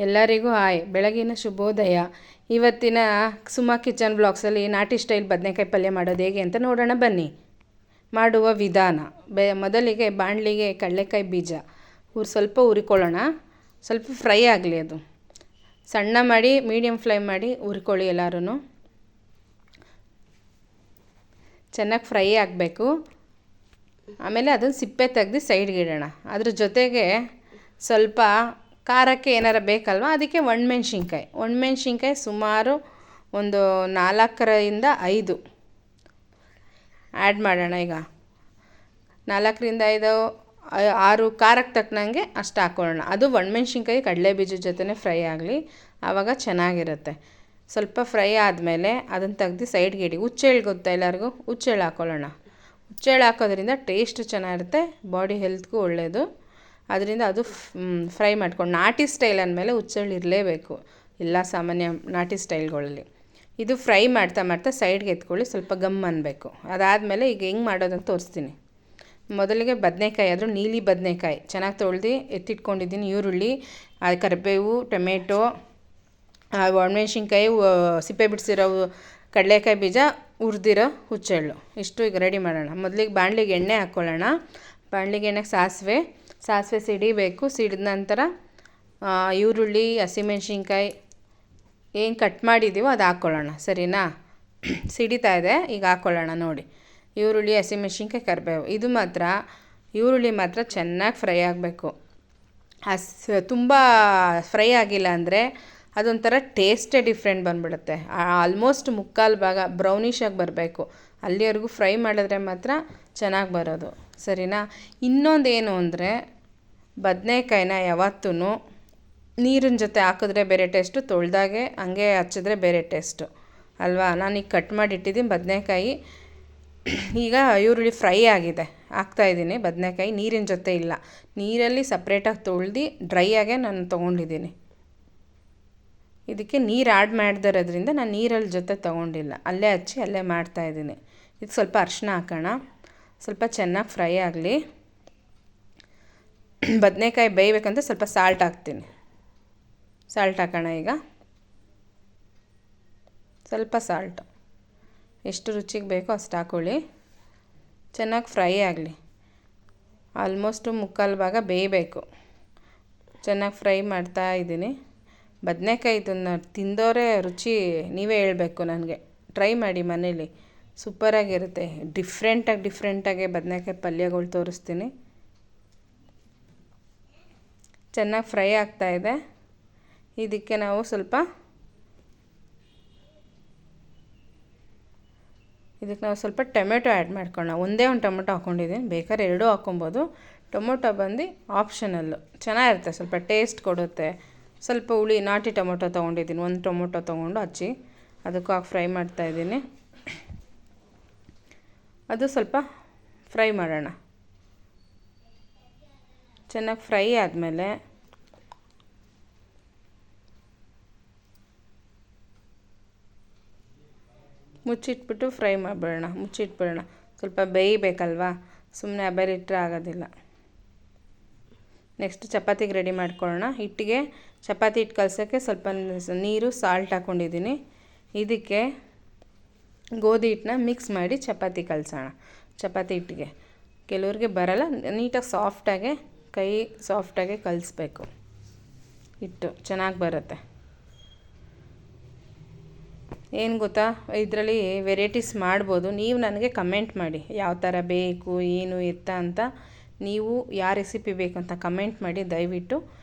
ಎಲ್ಲರಿಗೂ ಹಾಯ್, ಬೆಳಗಿನ ಶುಭೋದಯ. ಇವತ್ತಿನ ಸುಮಾ ಕಿಚನ್ ಬ್ಲಾಗ್ಸಲ್ಲಿ ನಾಟಿ ಸ್ಟೈಲ್ ಬದನೆಕಾಯಿ ಪಲ್ಯ ಮಾಡೋದು ಹೇಗೆ ಅಂತ ನೋಡೋಣ ಬನ್ನಿ. ಮಾಡುವ ವಿಧಾನ: ಮೊದಲಿಗೆ ಬಾಣಲಿಗೆ ಕಡಲೆಕಾಯಿ ಬೀಜ ಸ್ವಲ್ಪ ಹುರಿಕೊಳ್ಳೋಣ. ಸ್ವಲ್ಪ ಫ್ರೈ ಆಗಲಿ, ಅದು ಸಣ್ಣ ಮಾಡಿ ಮೀಡಿಯಮ್ ಫ್ಲೇಮ್ ಮಾಡಿ ಹುರ್ಕೊಳ್ಳಿ. ಎಲ್ಲರೂ ಚೆನ್ನಾಗಿ ಫ್ರೈ ಆಗಬೇಕು. ಆಮೇಲೆ ಅದನ್ನು ಸಿಪ್ಪೆ ತೆಗೆದು ಸೈಡ್ಗೆ ಇಡೋಣ. ಅದ್ರ ಜೊತೆಗೆ ಸ್ವಲ್ಪ ಖಾರಕ್ಕೆ ಏನಾರು ಬೇಕಲ್ವ, ಅದಕ್ಕೆ ಒಣಮೆಣ್ಸಿನ್ಕಾಯಿ ಸುಮಾರು ಒಂದು 4ರಿಂದ 5 ಆ್ಯಡ್ ಮಾಡೋಣ. ಈಗ 4ರಿಂದ 5 6 ಖಾರಕ್ಕೆ ತಕ್ಕನಂಗೆ ಅಷ್ಟು ಹಾಕ್ಕೊಳ್ಳೋಣ. ಅದು ಒಣಮೆಣ್ಸಿನ್ಕಾಯಿ ಕಡಲೆ ಬೀಜದ ಜೊತೆನೇ ಫ್ರೈ ಆಗಲಿ, ಆವಾಗ ಚೆನ್ನಾಗಿರುತ್ತೆ. ಸ್ವಲ್ಪ ಫ್ರೈ ಆದಮೇಲೆ ಅದನ್ನು ತೆಗ್ದು ಸೈಡ್ಗೆ ಇಡಿ. ಹುಚ್ಚೆಳ್ಳು ಗೊತ್ತಾ ಎಲ್ಲರಿಗೂ? ಹುಚ್ಚೆಳ್ಳು ಹಾಕ್ಕೊಳ್ಳೋಣ. ಹುಚ್ಚೆಳ್ಳು ಹಾಕೋದ್ರಿಂದ ಟೇಸ್ಟ್ ಚೆನ್ನಾಗಿರುತ್ತೆ, ಬಾಡಿ ಹೆಲ್ತ್ಗೂ ಒಳ್ಳೆಯದು. ಅದರಿಂದ ಅದು ಫ್ರೈ ಮಾಡ್ಕೊಂಡು, ನಾಟಿ ಸ್ಟೈಲ್ ಅಂದಮೇಲೆ ಹುಚ್ಚೆಳ್ಳು ಇರಲೇಬೇಕು ಎಲ್ಲ ಸಾಮಾನ್ಯ ನಾಟಿ ಸ್ಟೈಲ್ಗಳಲ್ಲಿ. ಇದು ಫ್ರೈ ಮಾಡ್ತಾ ಮಾಡ್ತಾ ಸೈಡ್ಗೆ ಎತ್ಕೊಳ್ಳಿ, ಸ್ವಲ್ಪ ಗಮ್ ಅನ್ನಬೇಕು. ಅದಾದಮೇಲೆ ಈಗ ಹೆಂಗೆ ಮಾಡೋದಂತ ತೋರಿಸ್ತೀನಿ. ಮೊದಲಿಗೆ ಬದನೆಕಾಯಿ, ಆದರೂ ನೀಲಿ ಬದನೆಕಾಯಿ ಚೆನ್ನಾಗಿ ತೊಳೆದು ಎತ್ತಿಟ್ಕೊಂಡಿದ್ದೀನಿ. ಈರುಳ್ಳಿ, ಕರಿಬೇವು, ಟೊಮೆಟೊ, ಒಣಮೆಣ್ಸಿನ್ಕಾಯಿ, ಸಿಪ್ಪೆ ಬಿಡಿಸಿರೋ ಕಡಲೆಕಾಯಿ ಬೀಜ, ಹುರಿದಿರೋ ಹುಚ್ಚೆಳ್ಳು, ಇಷ್ಟು ಈಗ ರೆಡಿ ಮಾಡೋಣ. ಮೊದಲಿಗೆ ಬಾಣಲಿಗೆ ಎಣ್ಣೆ ಹಾಕ್ಕೊಳ್ಳೋಣ. ಬಾಣಲಿಗೆ ಎಣ್ಣೆಗೆ ಸಾಸಿವೆ ಸಿಡಿಬೇಕು. ಸಿಡಿದ ನಂತರ ಈರುಳ್ಳಿ, ಹಸಿಮೆಣ್ಸಿನ್ಕಾಯಿ ಏನು ಕಟ್ ಮಾಡಿದ್ದೀವೋ ಅದು ಹಾಕ್ಕೊಳ್ಳೋಣ. ಸರಿನಾ? ಸಿಡಿತಾ ಇದೆ, ಈಗ ಹಾಕ್ಕೊಳ್ಳೋಣ. ನೋಡಿ, ಈರುಳ್ಳಿ, ಹಸಿಮೆಣ್ಸಿನ್ಕಾಯಿ, ಕರಿಬೇವು. ಈರುಳ್ಳಿ ಮಾತ್ರ ಚೆನ್ನಾಗಿ ಫ್ರೈ ಆಗಬೇಕು. ತುಂಬ ಫ್ರೈ ಆಗಿಲ್ಲ ಅಂದರೆ ಅದೊಂಥರ ಟೇಸ್ಟೇ ಡಿಫ್ರೆಂಟ್ ಬಂದುಬಿಡುತ್ತೆ. ಆಲ್ಮೋಸ್ಟ್ ಮುಕ್ಕಾಲು ಭಾಗ ಬ್ರೌನಿಷಾಗಿ ಬರಬೇಕು, ಅಲ್ಲಿವರೆಗೂ ಫ್ರೈ ಮಾಡಿದ್ರೆ ಮಾತ್ರ ಚೆನ್ನಾಗಿ ಬರೋದು. ಸರಿನಾ? ಇನ್ನೊಂದೇನು ಅಂದರೆ, ಬದನೆಕಾಯಿನ ಯಾವತ್ತೂ ನೀರಿನ ಜೊತೆ ಹಾಕಿದ್ರೆ ಬೇರೆ ಟೇಸ್ಟು, ತೊಳೆದಾಗೆ ಹಂಗೆ ಹಚ್ಚಿದ್ರೆ ಬೇರೆ ಟೇಸ್ಟು ಅಲ್ವಾ? ನಾನೀಗ ಕಟ್ ಮಾಡಿ ಇಟ್ಟಿದ್ದೀನಿ ಬದನೆಕಾಯಿ. ಈಗ ಈರುಳ್ಳಿ ಫ್ರೈ ಆಗಿದೆ, ಹಾಕ್ತಾಯಿದ್ದೀನಿ. ಬದನೆಕಾಯಿ ನೀರಿನ ಜೊತೆ ಇಲ್ಲ, ನೀರಲ್ಲಿ ಸಪ್ರೇಟಾಗಿ ತೊಳೆದು ಡ್ರೈಯಾಗೆ ನಾನು ತೊಗೊಂಡಿದ್ದೀನಿ. ಇದಕ್ಕೆ ನೀರು ಆ್ಯಡ್ ಮಾಡ್ದಿರೋದ್ರಿಂದ ನಾನು ನೀರಲ್ಲಿ ಜೊತೆ ತೊಗೊಂಡಿಲ್ಲ, ಅಲ್ಲೇ ಹಚ್ಚಿ ಅಲ್ಲೇ ಮಾಡ್ತಾಯಿದ್ದೀನಿ. ಇದು ಸ್ವಲ್ಪ ಅರಿಶಿನ ಹಾಕೋಣ. ಸ್ವಲ್ಪ ಚೆನ್ನಾಗಿ ಫ್ರೈ ಆಗಲಿ. ಬದನೆಕಾಯಿ ಬೇಯಬೇಕಂತ ಸ್ವಲ್ಪ ಸಾಲ್ಟ್ ಹಾಕ್ತೀನಿ. ಸಾಲ್ಟ್ ಹಾಕೋಣ. ಈಗ ಸ್ವಲ್ಪ ಸಾಲ್ಟು ಎಷ್ಟು ರುಚಿಗೆ ಬೇಕೋ ಅಷ್ಟು ಹಾಕ್ಕೊಳ್ಳಿ. ಚೆನ್ನಾಗಿ ಫ್ರೈ ಆಗಲಿ. ಆಲ್ಮೋಸ್ಟು ಮುಕ್ಕಾಲು ಭಾಗ ಬೇಯಬೇಕು. ಚೆನ್ನಾಗಿ ಫ್ರೈ ಮಾಡ್ತಾ ಇದ್ದೀನಿ. ಬದನೆಕಾಯಿ ಇದನ್ನು ತಿಂದವರೇ ರುಚಿ ನೀವೇ ಹೇಳಬೇಕು ನನಗೆ. ಟ್ರೈ ಮಾಡಿ ಮನೇಲಿ, ಸೂಪರಾಗಿರುತ್ತೆ. ಡಿಫ್ರೆಂಟಾಗಿ ಬದನೆಕಾಯಿ ಪಲ್ಯಗಳು ತೋರಿಸ್ತೀನಿ. ಚೆನ್ನಾಗಿ ಫ್ರೈ ಆಗ್ತಾಯಿದೆ. ಇದಕ್ಕೆ ನಾವು ಸ್ವಲ್ಪ ಟೊಮೆಟೊ ಆ್ಯಡ್ ಮಾಡ್ಕೊಳ್ಳೋಣ. ಒಂದೇ ಒಂದು ಟೊಮೆಟೊ ಹಾಕ್ಕೊಂಡಿದ್ದೀನಿ, ಬೇಕಾದ್ರೆ 2 ಹಾಕ್ಕೊಬೋದು. ಟೊಮೊಟೊ ಬಂದು ಆಪ್ಷನಲ್ಲು, ಚೆನ್ನಾಗಿರುತ್ತೆ, ಸ್ವಲ್ಪ ಟೇಸ್ಟ್ ಕೊಡುತ್ತೆ. ಸ್ವಲ್ಪ ಹುಳಿ ನಾಟಿ ಟೊಮೊಟೊ ತೊಗೊಂಡಿದ್ದೀನಿ, ಒಂದು ಟೊಮೊಟೊ ತೊಗೊಂಡು ಹಚ್ಚಿ ಅದಕ್ಕೂ ಹಾಕಿ ಫ್ರೈ ಮಾಡ್ತಾಯಿದ್ದೀನಿ. ಅದು ಸ್ವಲ್ಪ ಫ್ರೈ ಮಾಡೋಣ. ಚೆನ್ನಾಗಿ ಫ್ರೈ ಆದಮೇಲೆ ಮುಚ್ಚಿಟ್ಬಿಟ್ಟು ಫ್ರೈ ಮಾಡಿಬಿಡೋಣ. ಮುಚ್ಚಿಟ್ಬಿಡೋಣ, ಸ್ವಲ್ಪ ಬೇಯಬೇಕಲ್ವಾ, ಸುಮ್ಮನೆ ಅಬೆರಿಟ್ರೆ ಆಗೋದಿಲ್ಲ. ನೆಕ್ಸ್ಟ್ ಚಪಾತಿಗೆ ರೆಡಿ ಮಾಡ್ಕೊಳ್ಳೋಣ. ಚಪಾತಿ ಹಿಟ್ಟು ಕಲಸೋಕ್ಕೆ ಸ್ವಲ್ಪ ನೀರು, ಸಾಲ್ಟ್ ಹಾಕ್ಕೊಂಡಿದ್ದೀನಿ. ಇದಕ್ಕೆ ಗೋಧಿ ಹಿಟ್ಟನ್ನ ಮಿಕ್ಸ್ ಮಾಡಿ ಚಪಾತಿ ಕಲಸೋಣ. ಚಪಾತಿ ಹಿಟ್ಟಿಗೆ ಕೆಲವ್ರಿಗೆ ಬರಲ್ಲ, ನೀಟಾಗಿ ಕೈ ಸಾಫ್ಟಾಗೆ ಕಲಿಸ್ಬೇಕು. ಹಿಟ್ಟು ಚೆನ್ನಾಗಿ ಬರುತ್ತೆ. ಏನು ಗೊತ್ತಾ, ಇದರಲ್ಲಿ ವೆರೈಟೀಸ್ ಮಾಡ್ಬೋದು. ನೀವು ನನಗೆ ಕಮೆಂಟ್ ಮಾಡಿ ಯಾವ ಥರ ಬೇಕು, ಏನು ಎತ್ತ ಅಂತ. ನೀವು ಯಾವ ರೆಸಿಪಿ ಬೇಕು ಅಂತ ಕಮೆಂಟ್ ಮಾಡಿ ದಯವಿಟ್ಟು.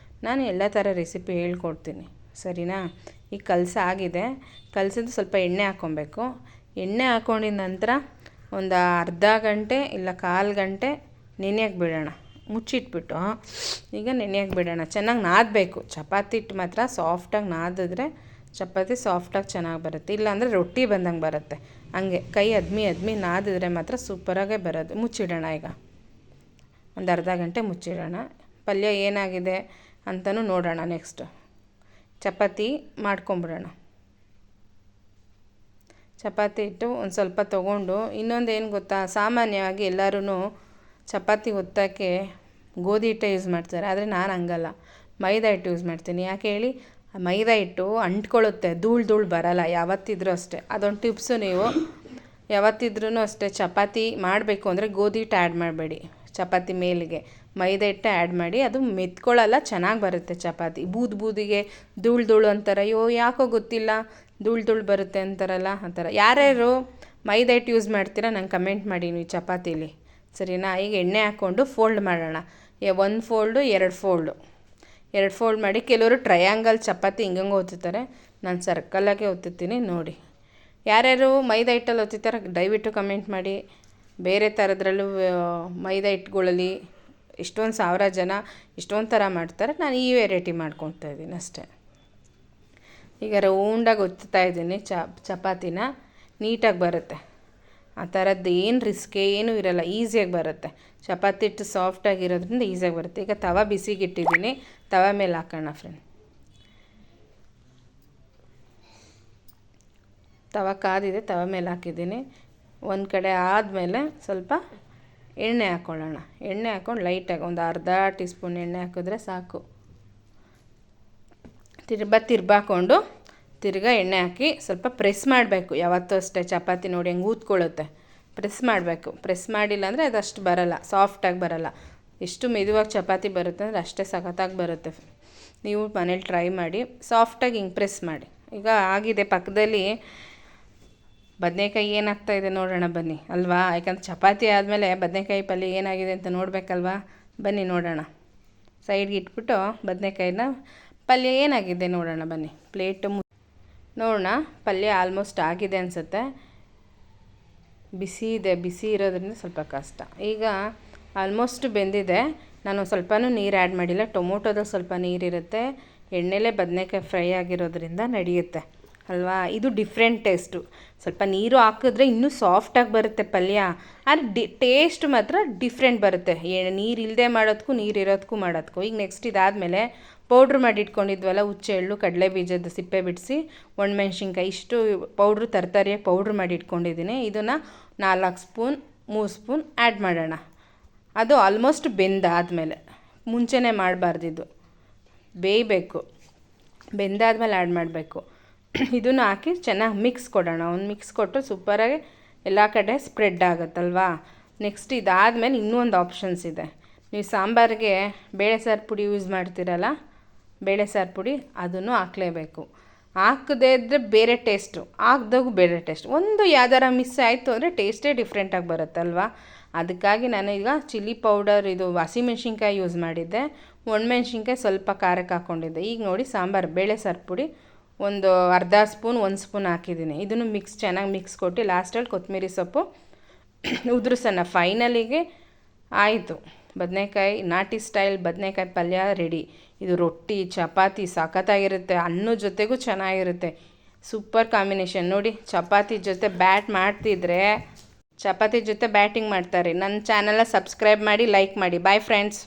ನಾನು ಎಲ್ಲ ಥರ ರೆಸಿಪಿ ಹೇಳ್ಕೊಡ್ತೀನಿ. ಸರಿನಾ? ಈಗ ಆಗಿದೆ. ಕಲಸಿದ್ದು ಸ್ವಲ್ಪ ಎಣ್ಣೆ ಹಾಕ್ಕೊಬೇಕು. ಎಣ್ಣೆ ಹಾಕ್ಕೊಂಡಿದ ನಂತರ ಒಂದು ಅರ್ಧ ಗಂಟೆ ಇಲ್ಲ 1/4 ಗಂಟೆ ನೆನೆಯಕ್ಕೆ ಬಿಡೋಣ. ಮುಚ್ಚಿಟ್ಬಿಟ್ಟು ಈಗ ನೆನೆಯಕ್ಕೆ ಬಿಡೋಣ. ಚೆನ್ನಾಗಿ ನಾದಬೇಕು. ಚಪಾತಿ ಹಿಟ್ಟು ಮಾತ್ರ ಸಾಫ್ಟಾಗಿ ನಾದಿದ್ರೆ ಚಪಾತಿ ಸಾಫ್ಟಾಗಿ ಚೆನ್ನಾಗಿ ಬರುತ್ತೆ. ಇಲ್ಲಾಂದರೆ ರೊಟ್ಟಿ ಬಂದಂಗೆ ಬರುತ್ತೆ. ಹಂಗೆ ಕೈ ಅದ್ಮಿ ನಾದಿದ್ರೆ ಮಾತ್ರ ಸೂಪರಾಗೇ ಬರೋದು. ಮುಚ್ಚಿಡೋಣ. ಈಗ ಒಂದು ಅರ್ಧ ಗಂಟೆ ಮುಚ್ಚಿಡೋಣ. ಪಲ್ಯ ಏನಾಗಿದೆ ಅಂತಲೂ ನೋಡೋಣ. ನೆಕ್ಸ್ಟು ಚಪಾತಿ ಮಾಡ್ಕೊಂಬಿಡೋಣ. ಚಪಾತಿ ಹಿಟ್ಟು ಒಂದು ಸ್ವಲ್ಪ ತೊಗೊಂಡು, ಇನ್ನೊಂದು ಏನು ಗೊತ್ತಾ, ಸಾಮಾನ್ಯವಾಗಿ ಎಲ್ಲರೂ ಚಪಾತಿ ಒತ್ತೋಕ್ಕೆ ಗೋಧಿ ಹಿಟ್ಟೇ ಯೂಸ್ ಮಾಡ್ತಾರೆ. ಆದರೆ ನಾನು ಹಂಗಲ್ಲ, ಮೈದಾ ಹಿಟ್ಟು ಯೂಸ್ ಮಾಡ್ತೀನಿ. ಯಾಕೆ ಹೇಳಿ, ಮೈದಾ ಹಿಟ್ಟು ಅಂಟ್ಕೊಳ್ಳುತ್ತೆ, ಧೂಳು ಬರಲ್ಲ ಯಾವತ್ತಿದ್ರೂ ಅಷ್ಟೇ. ಅದೊಂದು ಟಿಪ್ಸು. ನೀವು ಯಾವತ್ತಿದ್ರೂ ಅಷ್ಟೇ ಚಪಾತಿ ಮಾಡಬೇಕು ಅಂದರೆ ಗೋಧಿ ಹಿಟ್ಟು ಆ್ಯಡ್ ಮಾಡಬೇಡಿ. ಚಪಾತಿ ಮೇಲಿಗೆ ಮೈದಾ ಹಿಟ್ಟು ಆ್ಯಡ್ ಮಾಡಿ, ಅದು ಮೆತ್ಕೊಳ್ಳಲ್ಲ, ಚೆನ್ನಾಗಿ ಬರುತ್ತೆ ಚಪಾತಿ. ಬೂದಿಗೆ ಧೂಳು ಅಂತಾರೆ, ಅಯ್ಯೋ ಯಾಕೋ ಗೊತ್ತಿಲ್ಲ ಧೂಳು ಬರುತ್ತೆ ಅಂತಾರಲ್ಲ, ಆ ಥರ. ಯಾರ್ಯಾರು ಮೈದಾ ಹಿಟ್ಟು ಯೂಸ್ ಮಾಡ್ತೀರಾ ನಂಗೆ ಕಮೆಂಟ್ ಮಾಡಿ ನೀವು ಚಪಾತೀಲಿ, ಸರಿನಾ? ಈಗ ಎಣ್ಣೆ ಹಾಕ್ಕೊಂಡು ಫೋಲ್ಡ್ ಮಾಡೋಣ. 1 ಫೋಲ್ಡು 2 ಫೋಲ್ಡ್ ಮಾಡಿ. ಕೆಲವರು ಟ್ರಯಾಂಗಲ್ ಚಪಾತಿ ಹಿಂಗಂಗೆ ಒತ್ತುತ್ತಾರೆ, ನಾನು ಸರ್ಕಲಾಗೆ ಒತ್ತುತ್ತೀನಿ ನೋಡಿ. ಯಾರ್ಯಾರು ಮೈದಾ ಹಿಟ್ಟಲ್ಲಿ ಒತ್ತುತ್ತಾರೆ ದಯವಿಟ್ಟು ಕಮೆಂಟ್ ಮಾಡಿ. ಬೇರೆ ಥರದ್ರಲ್ಲೂ ಮೈದಾ ಹಿಟ್ಟುಗಳಲ್ಲಿ ಇಷ್ಟೊಂದು 1000 ಜನ ಇಷ್ಟೊಂದು ಥರ ಮಾಡ್ತಾರೆ, ನಾನು ಈ ವೆರೈಟಿ ಮಾಡ್ಕೊತಾ ಇದ್ದೀನಿ ಅಷ್ಟೇ. ಈಗ ರೌಂಡಾಗಿ ಒತ್ತುತ್ತಾ ಇದ್ದೀನಿ ಚಪಾತಿನ, ನೀಟಾಗಿ ಬರುತ್ತೆ. ಆ ಥರದ್ದು ಏನು ರಿಸ್ಕ್ ಏನೂ ಇರಲ್ಲ, ಈಸಿಯಾಗಿ ಬರುತ್ತೆ. ಚಪಾತಿ ಹಿಟ್ಟು ಸಾಫ್ಟಾಗಿರೋದ್ರಿಂದ ಈಸಿಯಾಗಿ ಬರುತ್ತೆ. ಈಗ ತವ ಬಿಸಿಗಿಟ್ಟಿದ್ದೀನಿ, ತವ ಮೇಲೆ ಹಾಕೋಣ ಫ್ರೆಂಡ್. ತವ ಕಾದಿದೆ, ತವ ಮೇಲೆ ಹಾಕಿದ್ದೀನಿ. ಒಂದು ಕಡೆ ಆದಮೇಲೆ ಸ್ವಲ್ಪ ಎಣ್ಣೆ ಹಾಕ್ಕೊಳ್ಳೋಣ. ಎಣ್ಣೆ ಹಾಕ್ಕೊಂಡು ಲೈಟಾಗಿ ಒಂದು ಅರ್ಧ ಟೀ ಸ್ಪೂನ್ ಎಣ್ಣೆ ಹಾಕಿದ್ರೆ ಸಾಕು. ತಿರ್ಗಾಕೊಂಡು ತಿರ್ಗಾ ಎಣ್ಣೆ ಹಾಕಿ ಸ್ವಲ್ಪ ಪ್ರೆಸ್ ಮಾಡಬೇಕು. ಯಾವತ್ತೂ ಅಷ್ಟೇ ಚಪಾತಿ ನೋಡಿ ಹೆಂಗೆ ಊದ್ಕೊಳ್ಳುತ್ತೆ, ಪ್ರೆಸ್ ಮಾಡಬೇಕು. ಪ್ರೆಸ್ ಮಾಡಿಲ್ಲ ಅಂದರೆ ಅದಷ್ಟು ಬರಲ್ಲ, ಸಾಫ್ಟಾಗಿ ಬರಲ್ಲ. ಎಷ್ಟು ಮೆದುವಾಗಿ ಚಪಾತಿ ಬರುತ್ತೆ ಅಂದರೆ ಅಷ್ಟೇ ಸಖತ್ತಾಗಿ ಬರುತ್ತೆ. ನೀವು ಮನೇಲಿ ಟ್ರೈ ಮಾಡಿ, ಸಾಫ್ಟಾಗಿ ಹಿಂಗೆ ಪ್ರೆಸ್ ಮಾಡಿ. ಈಗ ಆಗಿದೆ. ಪಕ್ಕದಲ್ಲಿ ಬದನೆಕಾಯಿ ಏನಾಗ್ತಾಯಿದೆ ನೋಡೋಣ ಬನ್ನಿ, ಅಲ್ವಾ? ಯಾಕಂದ್ರೆ ಚಪಾತಿ ಆದಮೇಲೆ ಬದನೆಕಾಯಿ ಪಲ್ಯ ಏನಾಗಿದೆ ಅಂತ ನೋಡಬೇಕಲ್ವಾ? ಬನ್ನಿ ನೋಡೋಣ. ಸೈಡ್ಗೆ ಇಟ್ಬಿಟ್ಟು ಬದನೆಕಾಯಿನ ಪಲ್ಯ ಏನಾಗಿದೆ ನೋಡೋಣ ಬನ್ನಿ. ಪ್ಲೇಟು ನೋಡೋಣ. ಪಲ್ಯ ಆಲ್ಮೋಸ್ಟ್ ಆಗಿದೆ ಅನಿಸುತ್ತೆ. ಬಿಸಿ ಇದೆ, ಬಿಸಿ ಇರೋದ್ರಿಂದ ಸ್ವಲ್ಪ ಕಷ್ಟ. ಈಗ ಆಲ್ಮೋಸ್ಟ್ ಬೆಂದಿದೆ. ನಾನು ಸ್ವಲ್ಪನೂ ನೀರು ಆ್ಯಡ್ ಮಾಡಿಲ್ಲ. ಟೊಮೊಟೊದಲ್ಲಿ ಸ್ವಲ್ಪ ನೀರಿರುತ್ತೆ, ಎಣ್ಣೆಲೇ ಬದನೆಕಾಯಿ ಫ್ರೈ ಆಗಿರೋದ್ರಿಂದ ನಡೆಯುತ್ತೆ ಅಲ್ವಾ? ಇದು ಡಿಫ್ರೆಂಟ್ ಟೇಸ್ಟು. ಸ್ವಲ್ಪ ನೀರು ಹಾಕಿದ್ರೆ ಇನ್ನೂ ಸಾಫ್ಟಾಗಿ ಬರುತ್ತೆ ಪಲ್ಯ, ಆದರೆ ಟೇಸ್ಟ್ ಮಾತ್ರ ಡಿಫ್ರೆಂಟ್ ಬರುತ್ತೆ. ನೀರು ಇಲ್ಲದೆ ಮಾಡೋದಕ್ಕೂ ನೀರು ಇರೋದಕ್ಕೂ ಮಾಡೋದಕ್ಕೂ. ಈಗ ನೆಕ್ಸ್ಟ್ ಇದಾದಮೇಲೆ ಪೌಡ್ರ್ ಮಾಡಿ ಇಟ್ಕೊಂಡಿದ್ವಲ್ಲ, ಹುಚ್ಚೆಳ್ಳು, ಕಡಲೆ ಬೀಜದ ಸಿಪ್ಪೆ ಬಿಡಿಸಿ, ಒಣಮೆಣ್ಸಿನ್ಕಾಯಿ, ಇಷ್ಟು ಪೌಡ್ರು ತರಕಾರಿಯಾಗಿ ಪೌಡ್ರ್ ಮಾಡಿ ಇಟ್ಕೊಂಡಿದ್ದೀನಿ. ಇದನ್ನು 4 ಸ್ಪೂನ್ 3 ಸ್ಪೂನ್ ಆ್ಯಡ್ ಮಾಡೋಣ. ಅದು ಆಲ್ಮೋಸ್ಟ್ ಬೆಂದಾದಮೇಲೆ, ಮುಂಚೆನೇ ಮಾಡಬಾರ್ದಿದ್ದು, ಬೇಯಬೇಕು. ಬೆಂದಾದ್ಮೇಲೆ ಆ್ಯಡ್ ಮಾಡಬೇಕು. ಇದನ್ನು ಹಾಕಿ ಚೆನ್ನಾಗಿ ಮಿಕ್ಸ್ ಕೊಡೋಣ. ಒಂದು ಮಿಕ್ಸ್ ಕೊಟ್ಟು ಸೂಪರಾಗಿ ಎಲ್ಲ ಕಡೆ ಸ್ಪ್ರೆಡ್ ಆಗುತ್ತಲ್ವಾ? ನೆಕ್ಸ್ಟ್ ಇದಾದಮೇಲೆ ಇನ್ನೂ ಒಂದು ಆಪ್ಷನ್ಸ್ ಇದೆ. ನೀವು ಸಾಂಬಾರಿಗೆ ಬೇಳೆ ಸಾರು ಪುಡಿ ಯೂಸ್ ಮಾಡ್ತೀರಲ್ಲ, ಬೇಳೆ ಸಾರು ಪುಡಿ, ಅದನ್ನು ಹಾಕಲೇಬೇಕು. ಹಾಕದೇ ಇದ್ದರೆ ಬೇರೆ ಟೇಸ್ಟು, ಹಾಕ್ದಾಗೂ ಬೇರೆ ಟೇಸ್ಟ್. ಒಂದು ಯಾವ್ದಾರ ಮಿಸ್ ಆಯಿತು ಅಂದರೆ ಟೇಸ್ಟೇ ಡಿಫ್ರೆಂಟಾಗಿ ಬರುತ್ತಲ್ವ? ಅದಕ್ಕಾಗಿ ನಾನು ಈಗ ಚಿಲ್ಲಿ ಪೌಡರ್, ಇದು ಹಸಿಮೆಣ್ಸಿನ್ಕಾಯಿ ಯೂಸ್ ಮಾಡಿದ್ದೆ, ಒಣಮೆಣ್ಸಿನ್ಕಾಯಿ ಸ್ವಲ್ಪ ಖಾರಕ್ಕೆ ಹಾಕ್ಕೊಂಡಿದ್ದೆ. ಈಗ ನೋಡಿ ಬೇಳೆ ಸಾರು ಪುಡಿ ಒಂದು ಅರ್ಧ ಸ್ಪೂನ್ 1 ಸ್ಪೂನ್ ಹಾಕಿದ್ದೀನಿ. ಇದನ್ನು ಚೆನ್ನಾಗಿ ಮಿಕ್ಸ್ ಕೊಟ್ಟು ಲಾಸ್ಟಲ್ಲಿ ಕೊತ್ತಂಬರಿ ಸೊಪ್ಪು ಉದುರಿಸೋಣ. ಫೈನಲಿಗೆ ಆಯಿತು, ಬದನೆಕಾಯಿ ನಾಟಿ ಸ್ಟೈಲ್ ಬದನೆಕಾಯಿ ಪಲ್ಯ ರೆಡಿ. ಇದು ರೊಟ್ಟಿ, ಚಪಾತಿ ಸಖತ್ತಾಗಿರುತ್ತೆ, ಅನ್ನದ ಜೊತೆಗೂ ಚೆನ್ನಾಗಿರುತ್ತೆ. ಸೂಪರ್ ಕಾಂಬಿನೇಷನ್ ನೋಡಿ. ಚಪಾತಿ ಜೊತೆ ಬ್ಯಾಟಿಂಗ್ ಮಾಡ್ತಾರೆ. ನನ್ನ ಚಾನಲ್ನ ಸಬ್ಸ್ಕ್ರೈಬ್ ಮಾಡಿ, ಲೈಕ್ ಮಾಡಿ. Bye friends.